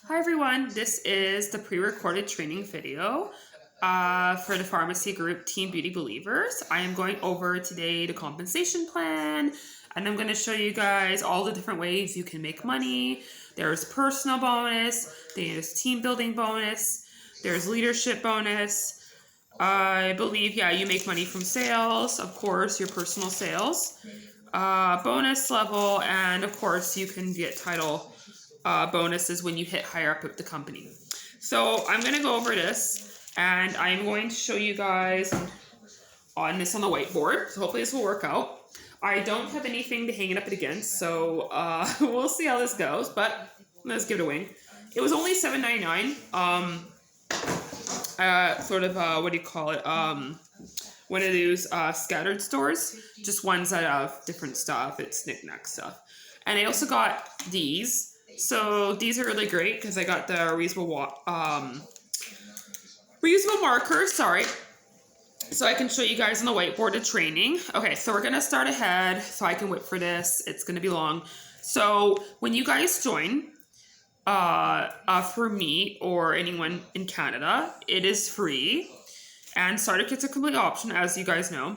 Hi everyone, this is the pre-recorded training video for the FARMASi group Team Beauty Believers. I am going over today the compensation plan, and I'm going to show you guys all the different ways you can make money. There's personal bonus, there's team building bonus, there's leadership bonus. I believe, you make money from sales, of course, your personal sales, bonus level, and of course you can get title bonuses when you hit higher up with the company. So I'm going to go over this, and I'm going to show you guys on the whiteboard. So hopefully this will work out. I don't have anything to hang it up against, so we'll see how this goes, but let's give it a wing. It was only $7.99. What do you call it? One of those scattered stores, just ones that have different stuff. It's knick-knack stuff. And I also got these. So these are really great because I got the reusable markers, so I can show you guys on the whiteboard of training. Okay, so we're going to start ahead so I can wait for this. It's going to be long. So when you guys join, for me or anyone in Canada, it is free. And starter kits are completely optional, as you guys know.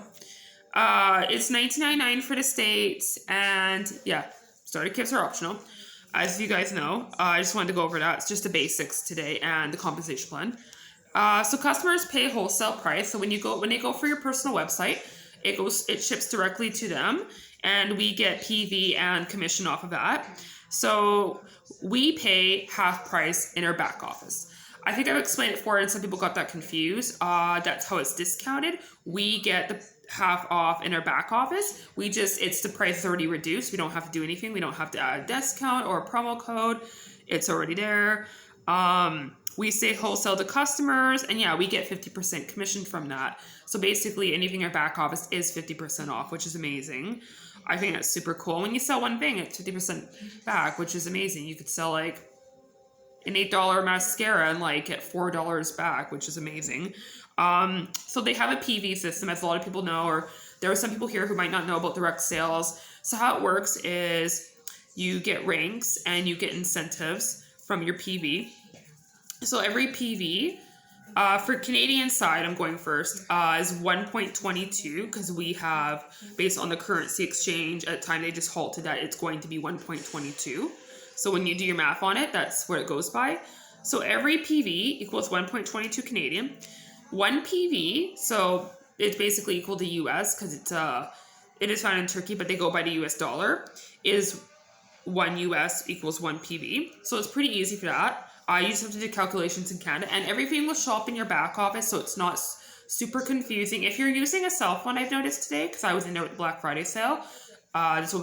It's $19.99 for the States, and yeah, starter kits are optional. As you guys know, I just wanted to go over that. It's just the basics today and the compensation plan. So customers pay wholesale price. So when they go for your personal website, it ships directly to them, and we get PV and commission off of that. So we pay half price in our back office. I think I've explained it before, and some people got that confused. That's how it's discounted. We get the half off in our back office. It's the price is already reduced. We don't have to do anything. We don't have to add a discount or a promo code. It's already there. We say wholesale to customers, and yeah, we get 50% commission from that. So basically anything in our back office is 50% off, which is amazing. I think that's super cool. When you sell one thing, it's 50% back, which is amazing. You could sell like an $8 mascara and like get $4 back, which is amazing. So they have a PV system, as a lot of people know, or there are some people here who might not know about direct sales. So how it works is you get ranks and you get incentives from your PV. So every PV, for Canadian side, I'm going first, is 1.22, because we have, based on the currency exchange, at the time they just halted that, it's going to be 1.22. So when you do your math on it, that's what it goes by. So every PV equals 1.22 Canadian. One PV, so it's basically equal to US, because it is found in Turkey, but they go by the US dollar, is 1 US equals 1 PV. So it's pretty easy for that. You just have to do calculations in Canada, and everything will show up in your back office, so it's not super confusing. If you're using a cell phone, I've noticed today, because I was in there with the Black Friday sale, this will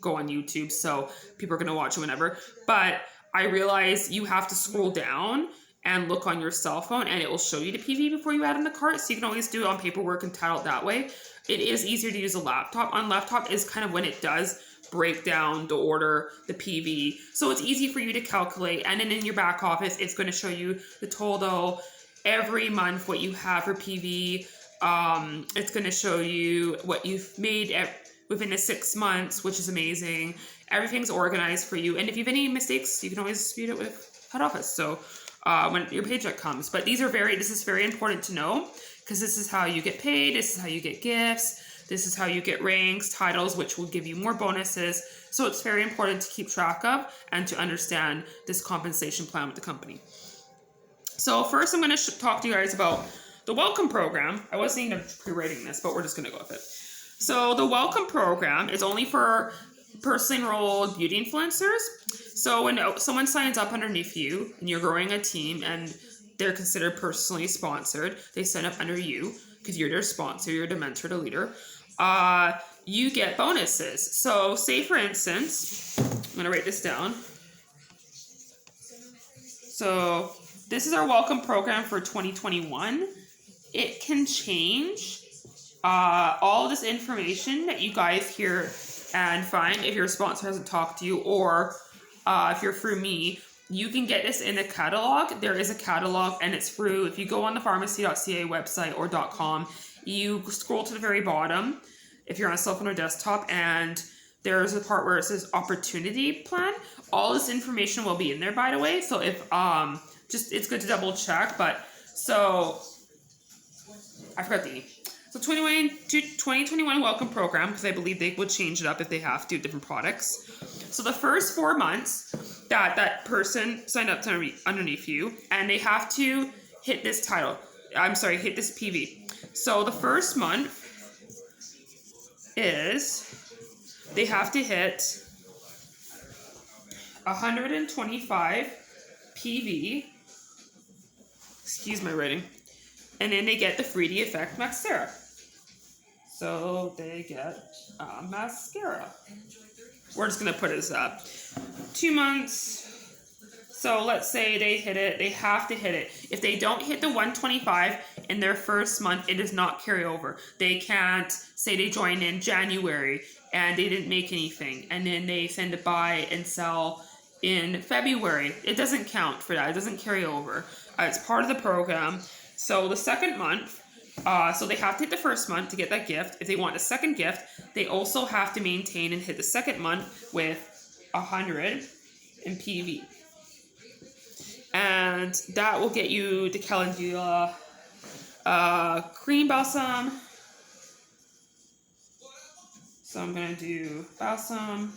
go on YouTube, so people are going to watch it whenever. But I realized you have to scroll down and look on your cell phone, and it will show you the PV before you add in the cart. So you can always do it on paperwork and title it that way. It is easier to use a laptop. On laptop is kind of when it does break down the order, the PV. So it's easy for you to calculate. And then in your back office, it's going to show you the total every month, what you have for PV. It's going to show you what you've made within the 6 months, which is amazing. Everything's organized for you. And if you have any mistakes, you can always dispute it with head office. So when your paycheck comes. But this is very important to know, because this is how you get paid. This is how you get gifts. This is how you get ranks, titles, which will give you more bonuses. So it's very important to keep track of and to understand this compensation plan with the company. So first I'm going to talk to you guys about the welcome program. I wasn't even pre-writing this, but we're just going to go with it. So the welcome program is only for personally enrolled beauty influencers. So when someone signs up underneath you and you're growing a team and they're considered personally sponsored, they sign up under you because you're their sponsor, you're the mentor, the leader. You get bonuses. So say for instance, I'm going to write this down. So this is our welcome program for 2021. It can change. All of this information that you guys hear and find, if your sponsor hasn't talked to you, or if you're through me, you can get this in a catalog. There is a catalog, and it's through, if you go on the farmasi.ca website or .com, you scroll to the very bottom if you're on a cell phone or desktop, and there's a part where it says opportunity plan. All this information will be in there, by the way. So if, just, it's good to double check, but so I forgot the E. So 2021 welcome program, because I believe they would change it up if they have to, different products. So the first 4 months that person signed up to underneath you, and they have to hit this title. I'm sorry, hit this PV. So the first month is they have to hit 125 PV. Excuse my writing. And then they get the 3D Effect Mascara. So they get mascara. We're just going to put it as 2 months. So let's say they hit it. They have to hit it. If they don't hit the 125 in their first month, it does not carry over. They can't say they joined in January and they didn't make anything. And then they send it buy and sell in February. It doesn't count for that. It doesn't carry over. It's part of the program. So the second month, so they have to hit the first month to get that gift. If they want a second gift, they also have to maintain and hit the second month with 100 in PV. And that will get you the Calendula cream balsam. So I'm going to do balsam.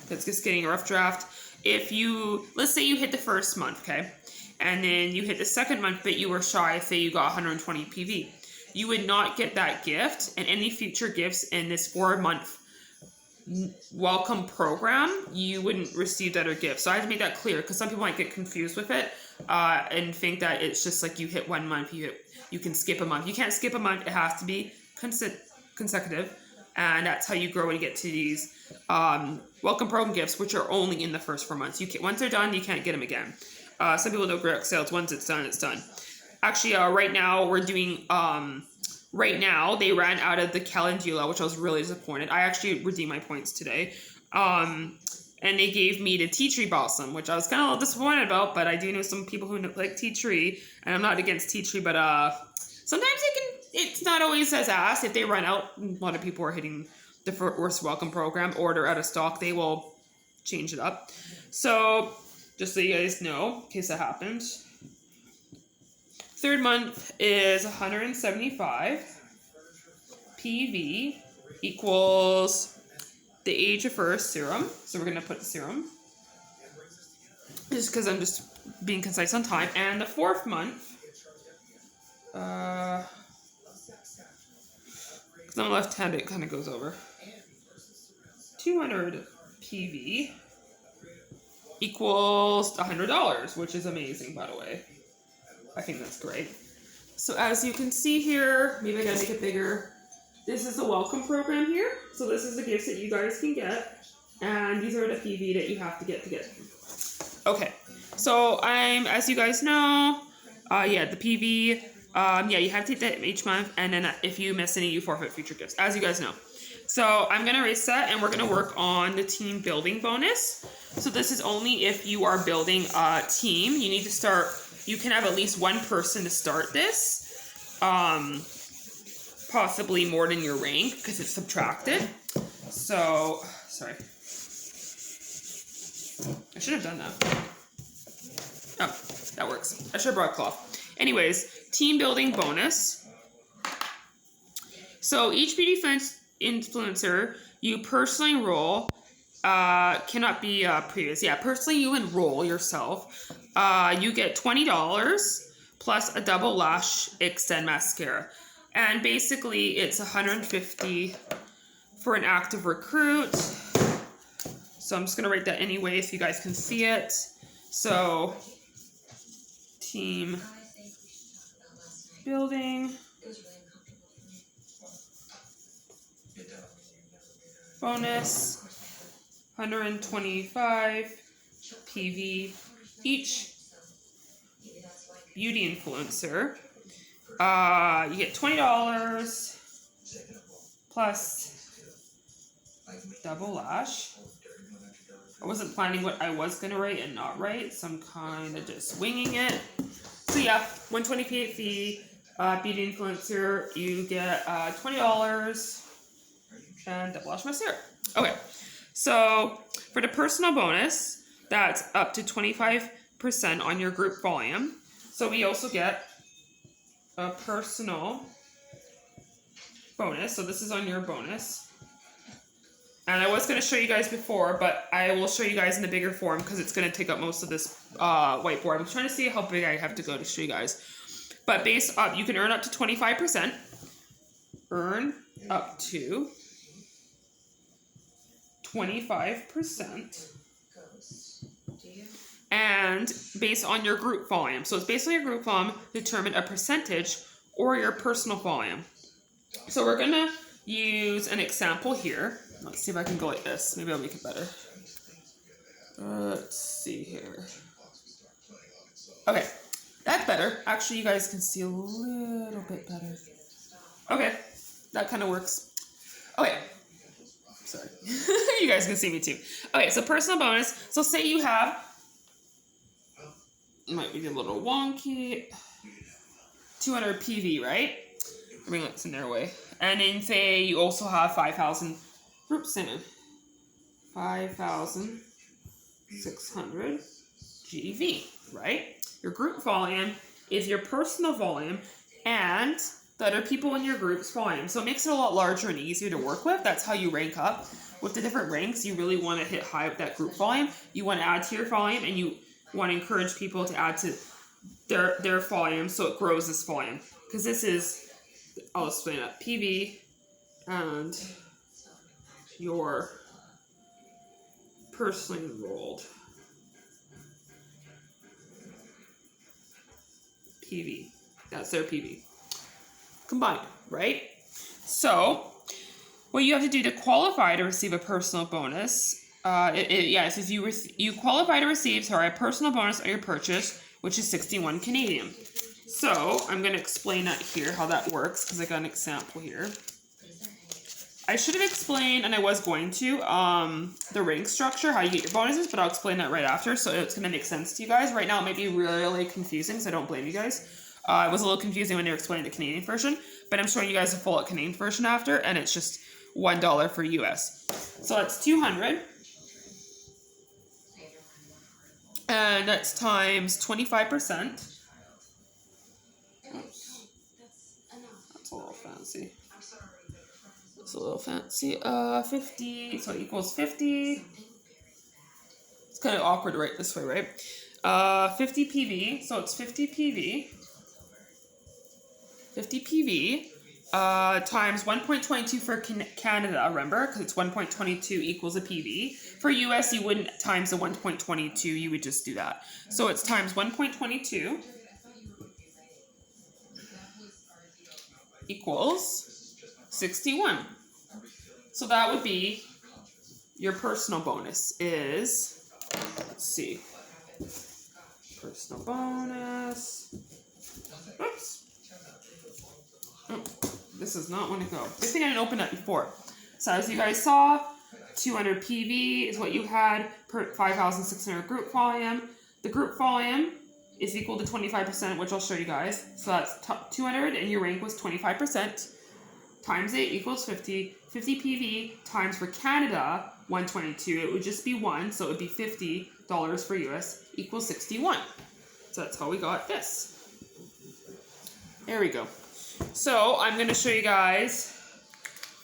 That's just getting a rough draft. If you, let's say you hit the first month, okay? And then you hit the second month, but you were shy, say you got 120 PV. You would not get that gift, and any future gifts in this 4-month welcome program, you wouldn't receive that or gift. So I have to make that clear, because some people might get confused with it and think that it's just like you hit 1 month, you can skip a month. You can't skip a month. It has to be consecutive, and that's how you grow and get to these welcome program gifts, which are only in the first 4 months. Once they're done, you can't get them again. Some people don't direct sales. Once it's done, it's done. Actually, right now we're doing, right now they ran out of the Calendula, which I was really disappointed. I actually redeemed my points today. And they gave me the tea tree balsam, which I was kind of a little disappointed about, but I do know some people who like tea tree, and I'm not against tea tree, but sometimes it's not always as asked. If they run out, a lot of people are hitting the first welcome program, or they're out of stock, they will change it up. So just so you guys know, in case that happens. Third month is 175 PV equals the age of first serum. So we're going to put the serum, just because I'm just being concise on time. And the 4th month, because I'm left-handed, it kind of goes over. 200 PV equals $100, which is amazing, by the way. I think that's great. So as you can see here, maybe I gotta make it bigger. This is the welcome program here. So this is the gifts that you guys can get. And these are the PV that you have to get. Okay, so as you guys know, the PV, you have to take that each month. And then if you miss any, you forfeit future gifts, as you guys know. So I'm gonna erase that, and we're gonna work on the team building bonus. So this is only if you are building a team. You need to start, you can have at least 1 person to start this. Possibly more than your rank, because it's subtracted. So, sorry. I should have done that. Oh, that works. I should have brought a cloth. Anyways, team building bonus. So each beauty influencer you personally enroll, cannot be previous. Yeah, personally you enroll yourself. You get $20 plus a double lash extend mascara. And basically it's $150 for an active recruit. So I'm just gonna write that anyway so you guys can see it. So team building bonus, 125 PV each beauty influencer. You get $20 plus double lash. I wasn't planning what I was gonna write and not write, so I'm kind of just winging it. So yeah, 120 fee, beauty influencer, you get $20 and double lash mascara. Okay, so for the personal bonus, that's up to 25% on your group volume. So we also get a personal bonus. So this is on your bonus. And I was going to show you guys before, but I will show you guys in the bigger form because it's going to take up most of this whiteboard. I'm trying to see how big I have to go to show you guys. But based up, you can earn up to 25%. Earn up to 25%. And based on your group volume. So it's based on your group volume, determine a percentage or your personal volume. So we're going to use an example here. Let's see if I can go like this. Maybe I'll make it better. Let's see here. Okay, that's better. Actually, you guys can see a little bit better. Okay, that kind of works. Okay, sorry. You guys can see me too. Okay, so personal bonus. So say you have, it might be a little wonky, 200 PV, right? I mean, it's in their way. And then say you also have 5,000 groups in it. 5,600 GV, right? Your group volume is your personal volume and the other people in your group's volume. So it makes it a lot larger and easier to work with. That's how you rank up. With the different ranks, you really want to hit high with that group volume. You want to add to your volume and you want to encourage people to add to their volume so it grows this volume. Because this is, I'll explain it, PV and your personally enrolled PV. That's their PV. Combined, right? So, what you have to do to qualify to receive a personal bonus, yes, if you qualify to receive, a personal bonus on your purchase, which is 61 Canadian. So, I'm going to explain that here, how that works, because I got an example here. I should have explained, and I was going to, the rank structure, how you get your bonuses, but I'll explain that right after, so it's going to make sense to you guys. Right now, it might be really confusing, so I don't blame you guys. It was a little confusing when they were explaining the Canadian version, but I'm showing you guys the full Canadian version after, and it's just $1 for US. So that's 200, and that's times 25%. Oops. That's a little fancy. It's a little fancy. 50, so it equals 50. It's kind of awkward to write this way, right? 50 PV, so it's 50 PV. 50 PV times 1.22 for Canada, remember? Because it's 1.22 equals a PV. For US, you wouldn't times the 1.22, you would just do that. So it's times 1.22 equals 61. So that would be your personal bonus is, let's see, personal bonus, oops, oh, this does not want to go. Good thing I didn't open that before. So as you guys saw, 200 PV is what you had per 5,600 group volume. The group volume is equal to 25%, which I'll show you guys. So that's 200 and your rank was 25%. Times 8 equals 50. 50 PV times for Canada, 122. It would just be 1, so it would be $50 for US equals 61. So that's how we got this. There we go. So I'm going to show you guys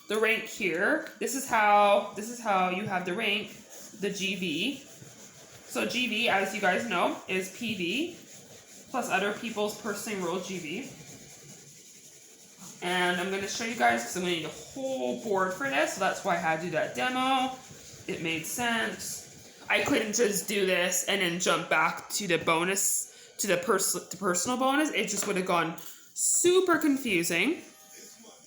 the rank here. This is how you have the rank, the GV. So GV, as you guys know, is PV plus other people's personally enrolled GV. And I'm going to show you guys because I'm going to need a whole board for this. So that's why I had to do that demo. It made sense. I couldn't just do this and then jump back to the bonus, to the personal bonus. It just would have gone super confusing.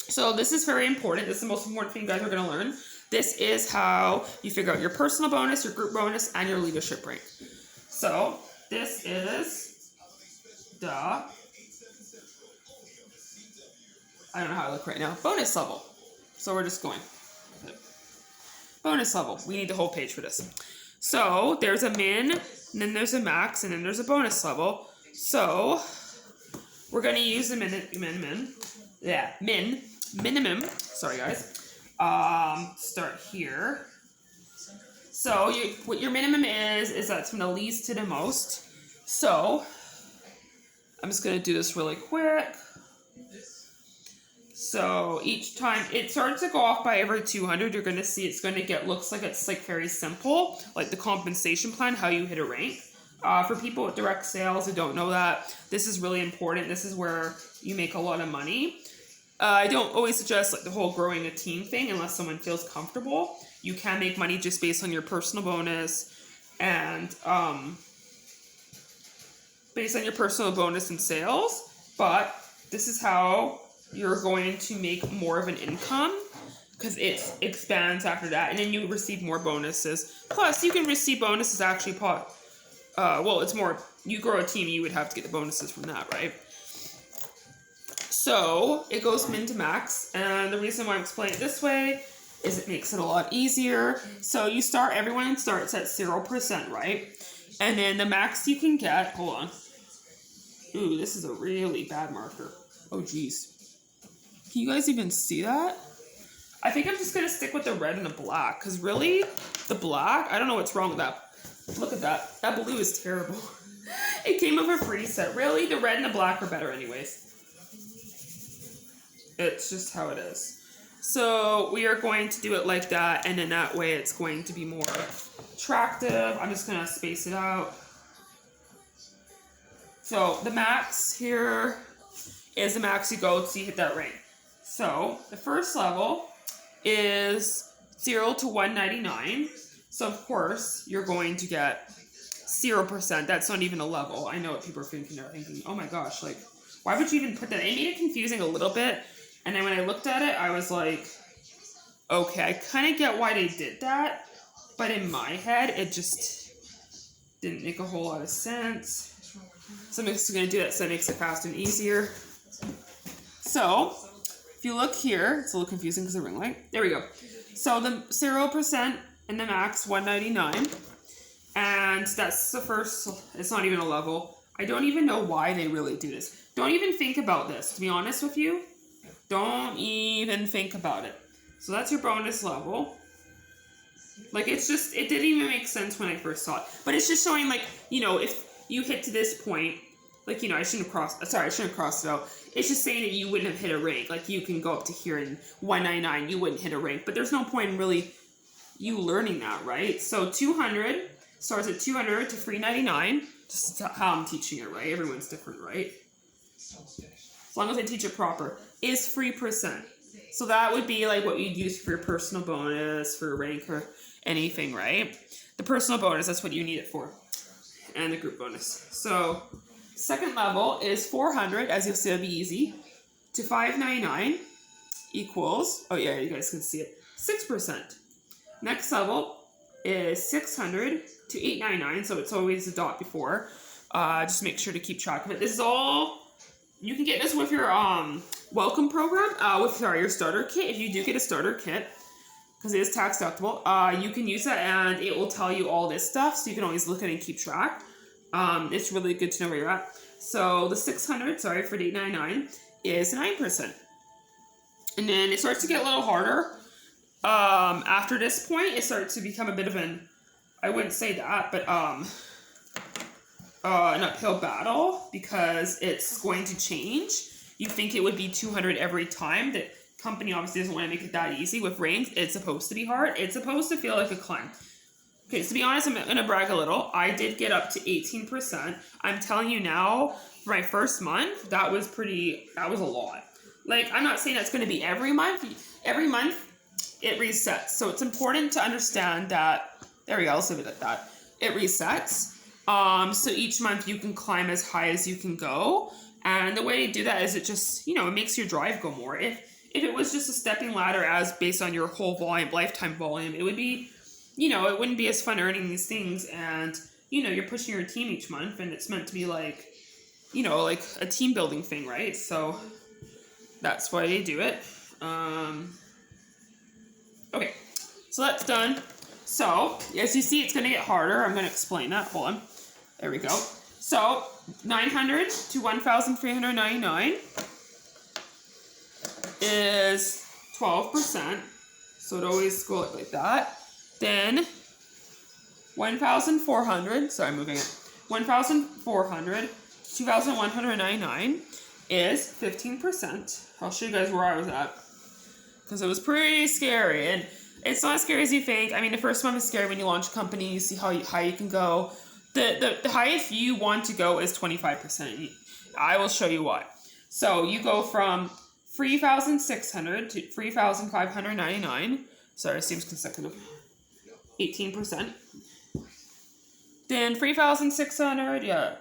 So this is very important. This is the most important thing you guys are going to learn. This is how you figure out your personal bonus, your group bonus, and your leadership rank. So this is the, I don't know how I look right now, bonus level. So we're just going. Bonus level. We need the whole page for this. So there's a min, and then there's a max, and then there's a bonus level. So we're going to use the minimum. Sorry guys. Start here. So what your minimum is that's from the least to the most. So I'm just going to do this really quick. So each time it starts to go off by every 200, you're going to see it's going to looks like it's like very simple, like the compensation plan, how you hit a rank. For people with direct sales who don't know that, this is really important. This is where you make a lot of money. I don't always suggest like the whole growing a team thing unless someone feels comfortable. You can make money just based on your personal bonus and based on your personal bonus and sales. But this is how you're going to make more of an income because it expands after that. And then you receive more bonuses. Plus, you can receive bonuses actually. Well, it's more, you grow a team, you would have to get the bonuses from that, right? So it goes min to max, and the reason why I'm explaining it this way is it makes it a lot easier. So everyone starts at 0%, right? And then the max you can get, hold on. Ooh, this is a really bad marker. Oh, geez. Can you guys even see that? I think I'm just going to stick with the red and the black, because really, the black, I don't know what's wrong with that. Look at that. That blue is terrible. It came with a free set. Really, the red and the black are better anyways. It's just how it is. So we are going to do it like that, and then that way it's going to be more attractive. I'm just going to space it out. So the max here is the max you go to hit that rank. So the first level is 0 to 199. So of course you're going to get 0%. That's not even a level. I know what people are thinking. They're thinking, oh my gosh, like, why would you even put that? It made it confusing a little bit. And then when I looked at it, I was like, okay, I kind of get why they did that. But in my head, it just didn't make a whole lot of sense. So I'm just going to do that so it makes it fast and easier. So if you look here, it's a little confusing because of the ring light. There we go. So the 0% and the max, 199. And that's the first, it's not even a level. I don't even know why they really do this. Don't even think about this, to be honest with you. Don't even think about it. So that's your bonus level. Like, it didn't even make sense when I first saw it. But it's just showing, like, you know, if you hit to this point, like, you know, I shouldn't have crossed it out. It's just saying that you wouldn't have hit a rank. Like, you can go up to here in 199, you wouldn't hit a rank. But there's no point in really you learning that, right? So 200 starts at 200 to 399. Just how I'm teaching it, right? Everyone's different, right? As long as I teach it proper. Is 3%. So that would be like what you'd use for your personal bonus, for a rank or anything, right? The personal bonus, that's what you need it for. And the group bonus. So second level is 400, as you'll see, it'll be easy, to 599 equals, oh yeah, you guys can see it, 6%. Next level is 600 to 899, so it's always a dot before. Just make sure to keep track of it. This is all, you can get this with your welcome program, your starter kit. If you do get a starter kit, because it is tax deductible, you can use that and it will tell you all this stuff, so you can always look at it and keep track. It's really good to know where you're at. So the 600, for the 899 is 9%. And then it starts to get a little harder. After this point, it starts to become a bit of an, I wouldn't say that, but an uphill battle because it's going to change. You think it would be 200 every time. The company obviously doesn't want to make it that easy. With ranks, it's supposed to be hard. It's supposed to feel like a climb. Okay, so to be honest, I'm going to brag a little. I did get up to 18%. I'm telling you now, for my first month, that was a lot. Like, I'm not saying that's going to be every month. Every month, it resets. So it's important to understand that, there we go, I'll save it at that. It resets. So each month you can climb as high as you can go. And the way to do that is it just, it makes your drive go more. If it was just a stepping ladder as based on your whole volume, lifetime volume, it would be, it wouldn't be as fun earning these things. And, you're pushing your team each month and it's meant to be like, like a team building thing, right? So that's why they do it. Okay, so that's done. So, as you see, it's going to get harder. I'm going to explain that. Hold on. There we go. So, 900 to 1,399 is 12%. So, it always goes like that. Then, 1,400, sorry, I'm moving it. 1,400 to 2,199 is 15%. I'll show you guys where I was at, because it was pretty scary. And it's not as scary as you think. I mean, the first month is scary when you launch a company, you see how high you can go. The highest you want to go is 25%. I will show you why. So you go from 3,600 to 3,599. Sorry, it seems consecutive. 18%. Then 3,600, yeah.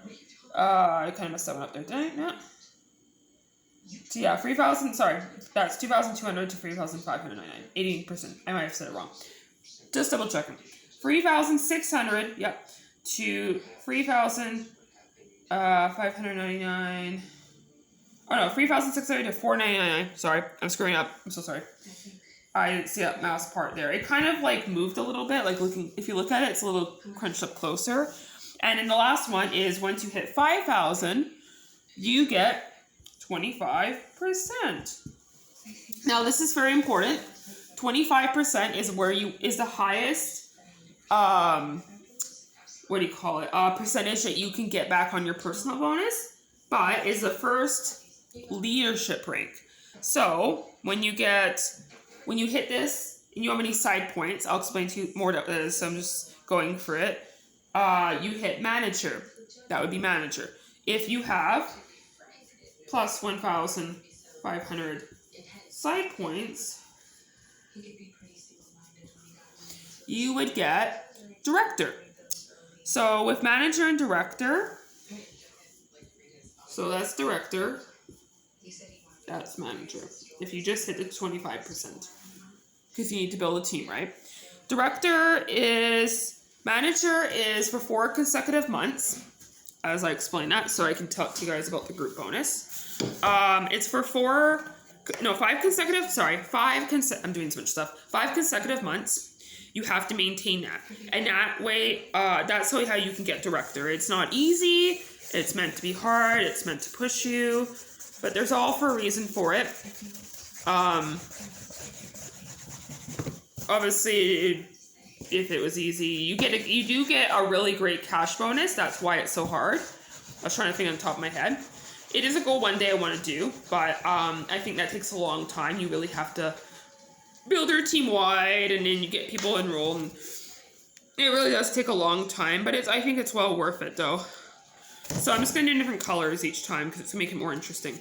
I kind of messed that one up there, didn't I? So yeah, 3,000, sorry. That's 2,200 to 3,599. 18%. I might have said it wrong. Just double checking. 3,600, yep, to 3,599. Oh no, 3,600 to 4,999. Sorry, I'm screwing up. I'm so sorry. I didn't see that mouse part there. It kind of like moved a little bit. Like if you look at it, it's a little crunched up closer. And then the last one is once you hit 5,000, you get 25%. Now this is very important. 25% is is the highest, what do you call it? Percentage that you can get back on your personal bonus, but is the first leadership rank. So when you hit this and you have any side points, I'll explain to you more about this. So I'm just going for it. You hit manager. That would be manager. If you have plus 1,500 side points, you would get director. So with manager and director, so that's director, that's manager. If you just hit the 25%, because you need to build a team, right? Manager is for 4 consecutive months, as I explained that, so I can talk to you guys about the group bonus. It's for 5 consecutive, I'm doing so much stuff. 5 consecutive months. You have to maintain that. And that way, that's how you can get director. It's not easy. It's meant to be hard. It's meant to push you. But there's all for a reason for it. Obviously, if it was easy, you do get a really great cash bonus. That's why it's so hard. I was trying to think on the top of my head. It is a goal one day I want to do, but I think that takes a long time. You really have to build your team wide, and then you get people enrolled. And it really does take a long time, but I think it's well worth it though. So I'm just going to do different colors each time because it's going to make it more interesting.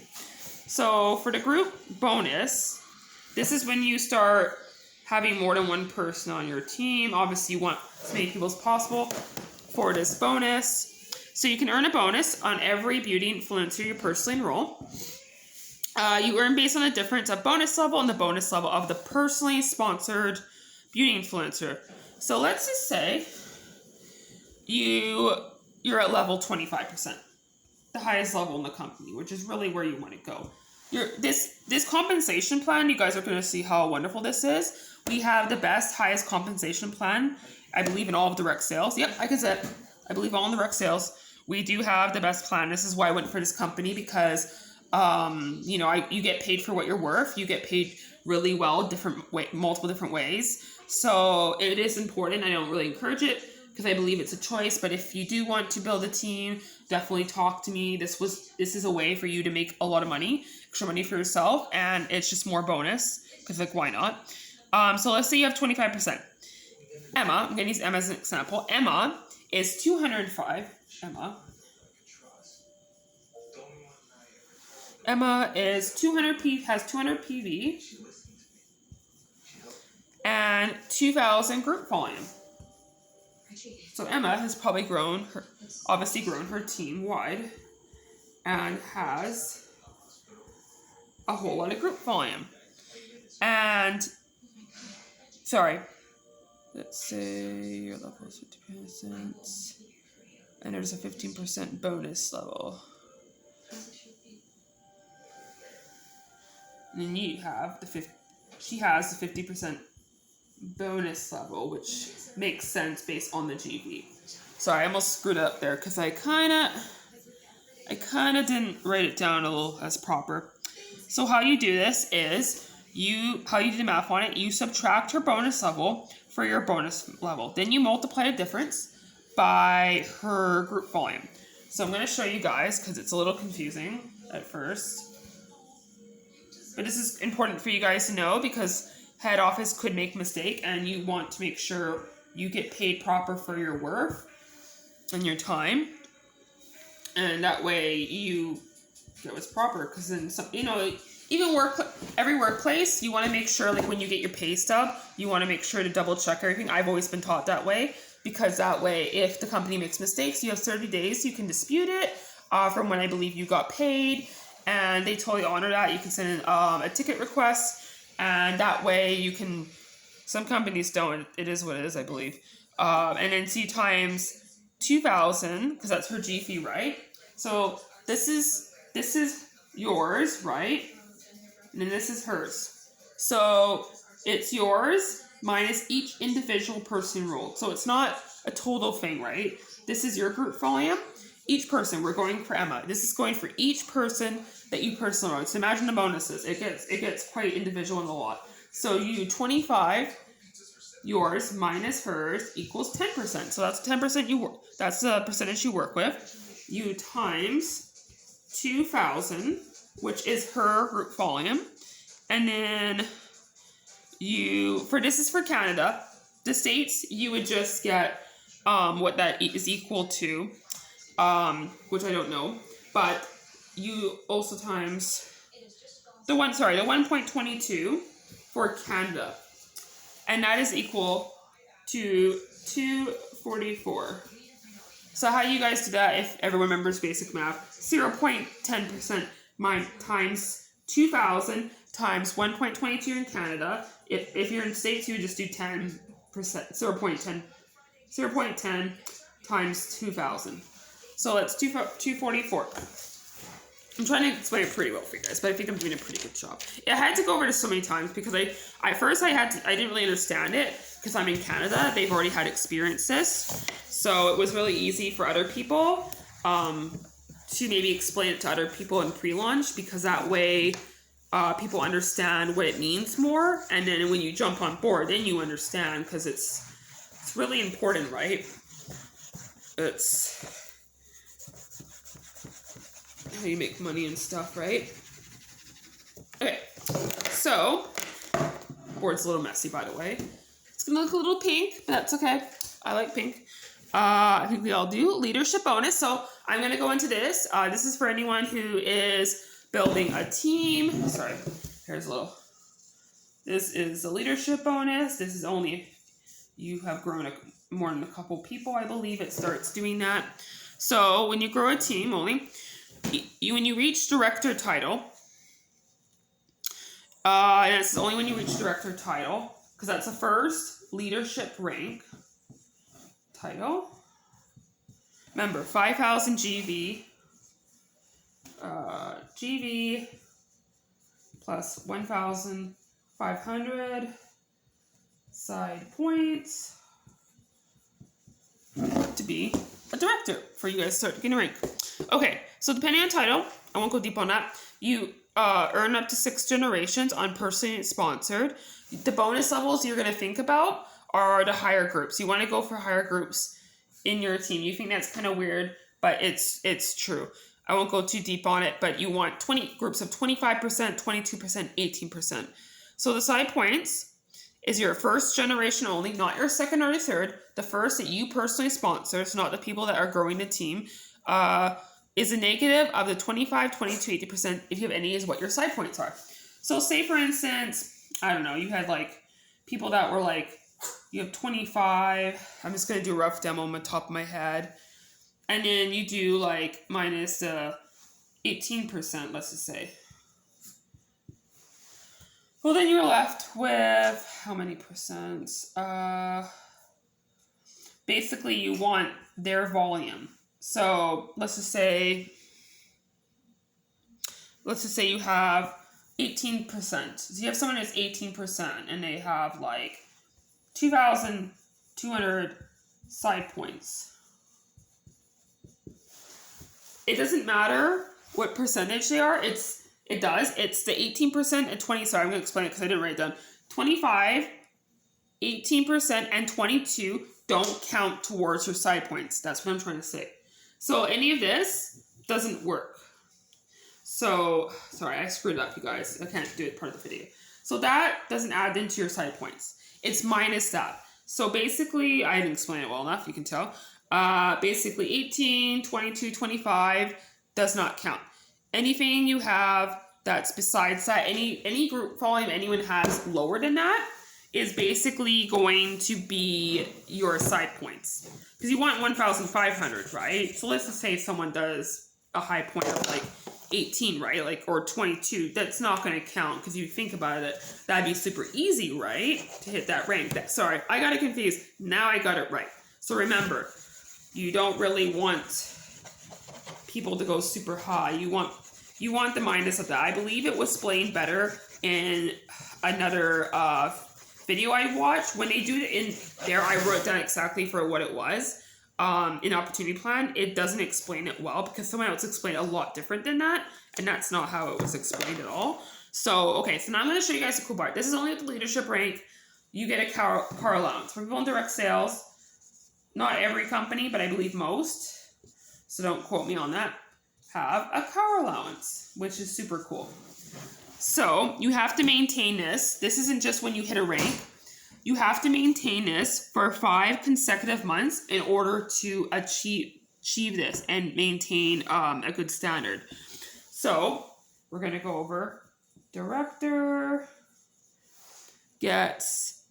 So for the group bonus, this is when you start having more than one person on your team. Obviously you want as many people as possible for this bonus. So you can earn a bonus on every beauty influencer you personally enroll. You earn based on the difference of bonus level and the bonus level of the personally sponsored beauty influencer. So let's just say you're at level 25%, the highest level in the company, which is really where you want to go. This compensation plan, you guys are going to see how wonderful this is. We have the best, highest compensation plan, I believe, in all of direct sales. Yep, I can say it. I believe all in direct sales. We do have the best plan. This is why I went for this company because, you get paid for what you're worth. You get paid really well, multiple different ways. So it is important. I don't really encourage it because I believe it's a choice. But if you do want to build a team, definitely talk to me. This is a way for you to make a lot of money, extra money for yourself, and it's just more bonus because why not? So let's say you have 25%. Emma, I'm going to use Emma as an example. Emma is 205. Emma is 200 has 200 PV and 2,000 group volume. So Emma has probably grown her team wide and has a whole lot of group volume. And let's say your level is 50%, and there's a 15% bonus level. And then she has the 50% bonus level, which makes sense based on the GV. Sorry, I almost screwed up there because I kind of didn't write it down a little as proper. So how you do this is how you do the math on it, you subtract her bonus level for your bonus level. Then you multiply the difference by her group volume. So I'm going to show you guys because it's a little confusing at first. But this is important for you guys to know because head office could make a mistake and you want to make sure you get paid proper for your work and your time. And that way you get what's proper. Because then, some, you know, even every workplace, you want to make sure, like when you get your pay stub, you want to make sure to double check everything. I've always been taught that way. Because that way, if the company makes mistakes, you have 30 days, you can dispute it from when I believe you got paid. And they totally honor that. You can send in a ticket request. And that way you can, some companies don't, it is what it is, I believe. And then C times 2,000, because that's her G fee, right? So this is yours, right? And then this is hers. So it's yours minus each individual person enrolled. So it's not a total thing, right? This is your group volume. Each person, we're going for Emma. This is going for each person that you personally enrolled. So imagine the bonuses. It gets quite individual in the lot. So you 25, yours minus hers equals 10%. So that's 10% you work. That's the percentage you work with. You times 2,000, which is her group volume, and then this is for Canada. The States, you would just get what that is equal to, which I don't know, but you also times the 1.22 for Canada, and that is equal to 244. So how you guys do that, if everyone remembers basic math, 0.10% times 2,000 times 1.22 in Canada. If you're in States, you would just do 10%, 0.10 times 2,000. So that's 244. I'm trying to explain it pretty well for you guys, but I think I'm doing a pretty good job. I had to go over this so many times because I didn't really understand it because I'm in Canada. They've already had experienced this. So it was really easy for other people to maybe explain it to other people in pre-launch, because that way people understand what it means more. And then when you jump on board, then you understand, because it's really important, right? It's how you make money and stuff, right? Okay, so board's a little messy, by the way. It's gonna look a little pink, but that's okay. I like pink. I think we all do. Leadership bonus. So I'm gonna go into this. This is for anyone who is building a team. Sorry, here's a little. This is a leadership bonus. This is only if you have grown more than a couple people, I believe it starts doing that. So when you grow a team, when you reach director title, and it's only when you reach director title, because that's the first leadership rank title. Remember, 5,000 GV, GV plus 1,500 side points to be a director for you guys to start getting rank. Okay, so depending on title, I won't go deep on that. You earn up to 6 generations on personally sponsored. The bonus levels you're going to think about are the higher groups. You want to go for higher groups in your team. You think that's kind of weird, but it's true. I won't go too deep on it, but you want 20 groups of 25%, 22%, 18%. So the side points is your first generation only, not your second or your third. The first that you personally sponsor, so not the people that are growing the team, is a negative of the 25, 22, 80%, if you have any, is what your side points are. So say, for instance, I don't know, you had like people that were like, you have 25, I'm just going to do a rough demo on the top of my head, and then you do like minus 18%, let's just say. Well, then you're left with how many percents? Basically, you want their volume. So let's just say you have 18%. So you have someone who's 18% and they have like 2,200 side points. It doesn't matter what percentage they are. It's the 18% and 20. Sorry, I'm going to explain it because I didn't write it down. 25, 18% and 22 don't count towards your side points. That's what I'm trying to say. So any of this doesn't work. So, sorry, I screwed up, you guys. I can't do it part of the video. So that doesn't add into your side points. It's minus that. So basically, I didn't explain it well enough, you can tell. Basically 18, 22, 25 does not count. Anything you have that's besides that, any group volume anyone has lower than that is basically going to be your side points. Because you want 1,500, right? So let's just say someone does a high point of like 18, right? Like, or 22, that's not going to count because you think about it, that'd be super easy, right? To hit that rank. Sorry, I got it confused. Now I got it right. So remember, you don't really want people to go super high. You want the minus of that. I believe it was explained better in another video I watched. When they do it in there, I wrote down exactly for what it was. In Opportunity Plan, it doesn't explain it well because someone else explained a lot different than that, and that's not how it was explained at all. So, okay, so now I'm going to show you guys a cool part. This is only at the leadership rank. You get a car allowance. For people in direct sales, not every company, but I believe most, so don't quote me on that, have a car allowance, which is super cool. So, you have to maintain this. This isn't just when you hit a rank. You have to maintain this for 5 consecutive months in order to achieve this and maintain a good standard. So we're going to go over director gets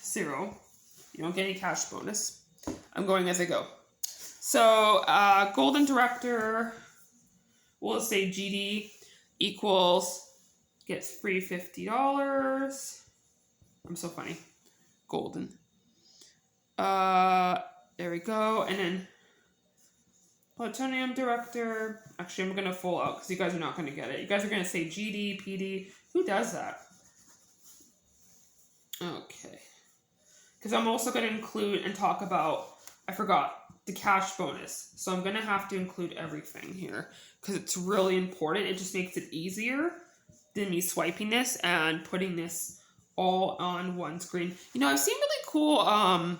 0. You don't get any cash bonus. I'm going as I go. So golden director, we'll say GD equals gets free $50. I'm so funny. Golden. There we go. And then Plutonium Director. Actually, I'm going to full out because you guys are not going to get it. You guys are going to say GD, PD. Who does that? Okay. Because I'm also going to include and talk about, I forgot, the cash bonus. So I'm going to have to include everything here because it's really important. It just makes it easier than me swiping this and putting this all on one screen. You know, I've seen really cool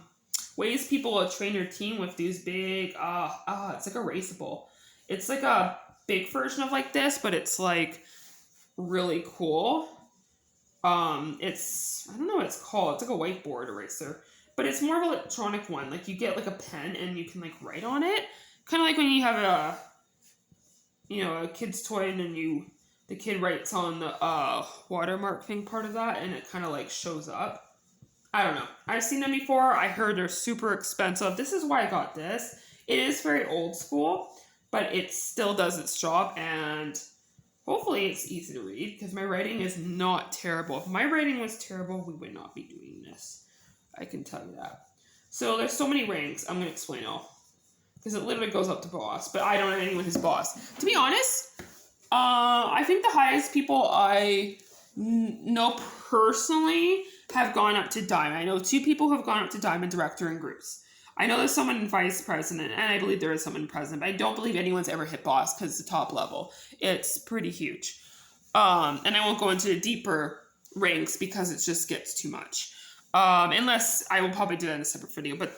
ways people train their team with these big, it's like erasable. It's like a big version of like this, but it's like really cool. It's, I don't know what it's called. It's like a whiteboard eraser, but it's more of an electronic one. Like you get like a pen and you can like write on it. Kind of like when you have a kid's toy and then the kid writes on the watermark thing part of that, and it kind of like shows up. I don't know. I've seen them before. I heard they're super expensive. This is why I got this. It is very old school, but it still does its job, and hopefully it's easy to read because my writing is not terrible. If my writing was terrible, we would not be doing this. I can tell you that. So there's so many ranks. I'm going to explain all because it literally goes up to boss, but I don't have anyone who's boss. To be honest, I think the highest people I know personally have gone up to diamond. I know 2 people who have gone up to diamond director in groups. I know there's someone in vice president, and I believe there is someone in president, but I don't believe anyone's ever hit boss because it's the top level. It's pretty huge. And I won't go into deeper ranks because it just gets too much. Unless I will probably do that in a separate video, but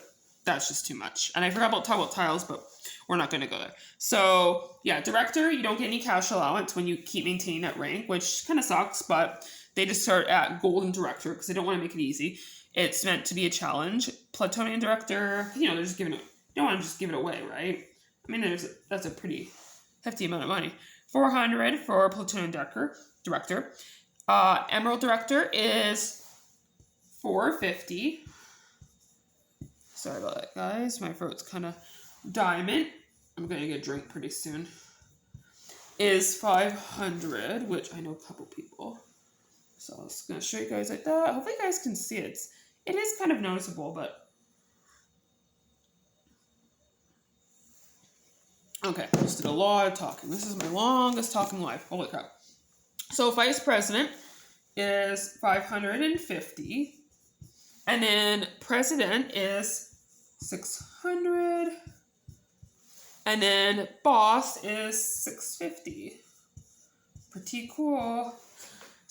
that's just too much. And I forgot about talk about tiles, but we're not going to go there. So, yeah, director, you don't get any cash allowance when you keep maintaining that rank, which kind of sucks, but they just start at golden director because they don't want to make it easy. It's meant to be a challenge. Plutonium director, they're just giving it, they don't want to just give it away, right? I mean, that's a pretty hefty amount of money. 400 for plutonium director. Emerald director is 450. Sorry about that, guys. My throat's kind of diamond. I'm going to get a drink pretty soon. Is 500, which I know a couple people. So I'm just going to show you guys like that. Hopefully you guys can see it. It is kind of noticeable, but... Okay, just did a lot of talking. This is my longest talking live. Holy crap. So vice president is 550. And then president is 600. And then boss is 650. Pretty cool.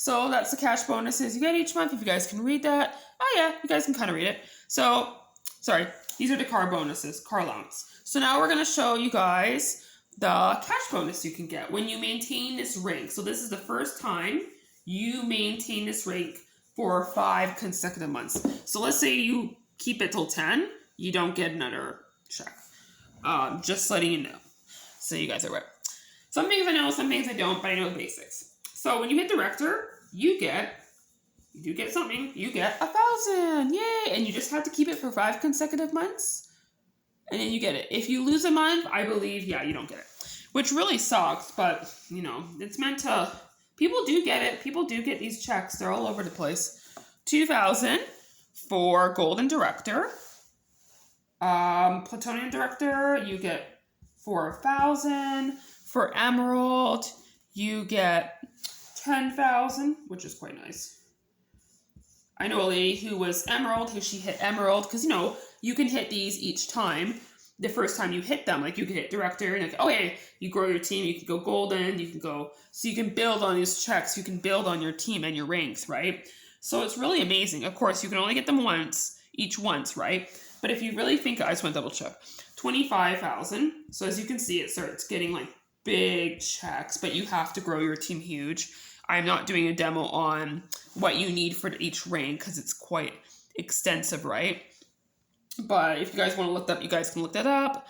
So that's the cash bonuses you get each month. If you guys can read that. Oh yeah, you guys can kind of read it. So, sorry, these are the car bonuses, car allowance. So now we're going to show you guys the cash bonus you can get when you maintain this rank. So this is the first time you maintain this rank for 5 consecutive months. So let's say you keep it till 10, you don't get another check. Just letting you know. So you guys are aware. Some things I know, some things I don't, but I know the basics. So when you hit director, you do get something. You get 1,000, yay! And you just have to keep it for 5 consecutive months, and then you get it. If you lose a month, I believe, yeah, you don't get it, which really sucks. But you know, it's meant to. People do get it. People do get these checks. They're all over the place. 2,000 for golden director. Plutonium director, you get 4,000. For emerald, you get 10,000, which is quite nice. I know a lady who was emerald, who she hit emerald, because, you know, you can hit these each time. The first time you hit them, like you can hit director, and like, oh yeah, you grow your team, you can go golden, you can go, so you can build on these checks, you can build on your team and your ranks, right? So it's really amazing. Of course, you can only get them each once, right? But if you really think, I just want to double check, 25,000. So as you can see, it starts getting like big checks, but you have to grow your team huge. I'm not doing a demo on what you need for each rank because it's quite extensive, right? But if you guys want to look that up, you guys can look that up.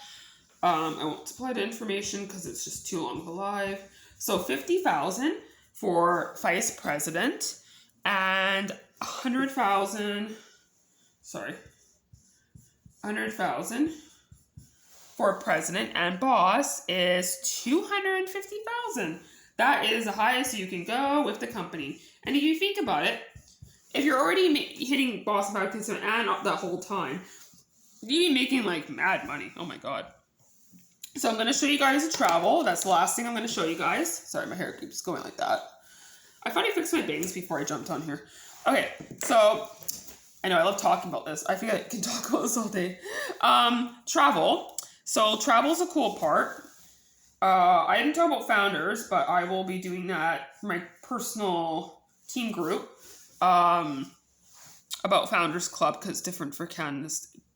I won't supply the information because it's just too long of a live. So 50,000 for vice president and 100,000. Sorry, 100,000 for president, and boss is 250,000. That is the highest you can go with the company. And if you think about it, if you're already hitting boss and vice president and up that whole time, you'd be making like mad money. Oh my god. So I'm going to show you guys the travel. That's the last thing I'm going to show you guys. Sorry, my hair keeps going like that. I finally fixed my bangs before I jumped on here. Okay, so I know I love talking about this. I think I can talk about this all day. Travel. So travel is a cool part. I didn't talk about founders, but I will be doing that for my personal team group about Founders Club because it's different for Canada.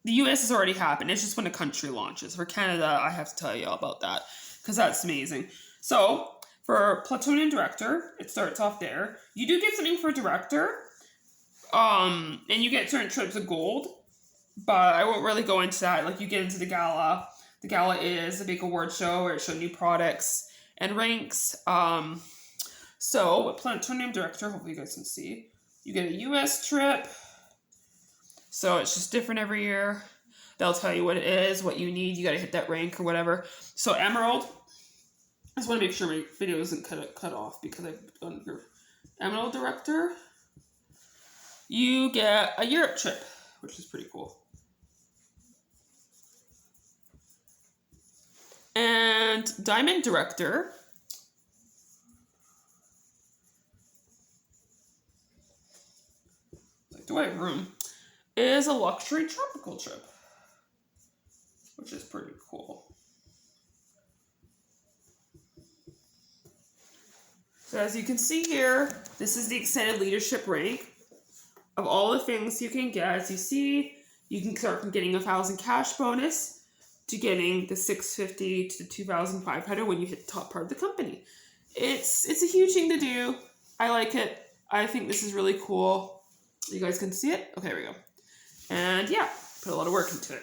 The US has already happened. It's just when a country launches. For Canada, I have to tell you all about that because that's amazing. So for Plutonium Director, it starts off there. You do get something for Director, and you get certain trips of gold, but I won't really go into that. Like you get into the gala. The gala is a big award show where it shows new products and ranks. So with Plutonium Director, hopefully you guys can see, you get a US trip. So it's just different every year. They'll tell you what it is, what you need. You got to hit that rank or whatever. So Emerald, I just want to make sure my video isn't cut off because I've done your Emerald Director. You get a Europe trip, which is pretty cool. And Diamond Director, like, do I have room? Is a luxury tropical trip, which is pretty cool. So as you can see here, this is the extended leadership rank of all the things you can get. As you see, you can start from getting 1,000 cash bonus to getting the 650 to 2,500 when you hit the top part of the company. It's a huge thing to do. I like it. I think this is really cool. You guys can see it? Okay, there we go. And yeah, put a lot of work into it.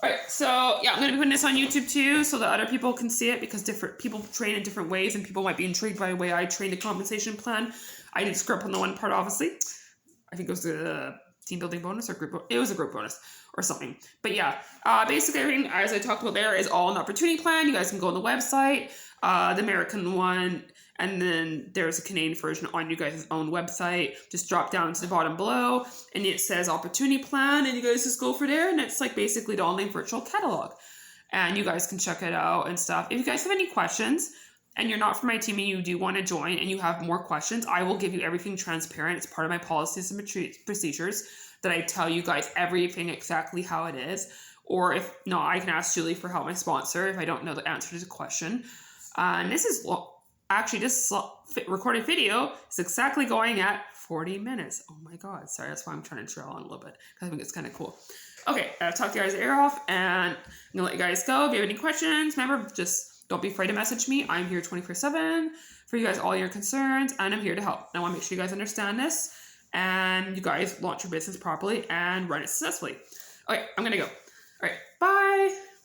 All right, so yeah, I'm going to be putting this on YouTube too so that other people can see it because different people train in different ways and people might be intrigued by the way I trained a compensation plan. I did screw up on the one part, obviously. I think it was the team building bonus or group. It was a group bonus or something. But yeah, basically everything as I talked about there is all an opportunity plan. You guys can go on the website, the American one, and then there's a Canadian version on you guys' own website. Just drop down to the bottom below, and it says opportunity plan, and you guys just go for there, and it's like basically the online virtual catalog. And you guys can check it out and stuff. If you guys have any questions, and you're not from my team and you do want to join and you have more questions, I will give you everything transparent. It's part of my policies and procedures that I tell you guys everything exactly how it is. Or if not, I can ask Julie for help, my sponsor, if I don't know the answer to the question. And this is Actually, this recorded video is exactly going at 40 minutes. Oh my God. Sorry, that's why I'm trying to trail on a little bit, because I think it's kind of cool. Okay, I'll talk to you guys at air off, and I'm gonna let you guys go. If you have any questions, remember, just don't be afraid to message me. I'm here 24/7 for you guys, all your concerns, and I'm here to help. And I want to make sure you guys understand this, and you guys launch your business properly and run it successfully. Okay, I'm gonna go. All right, bye.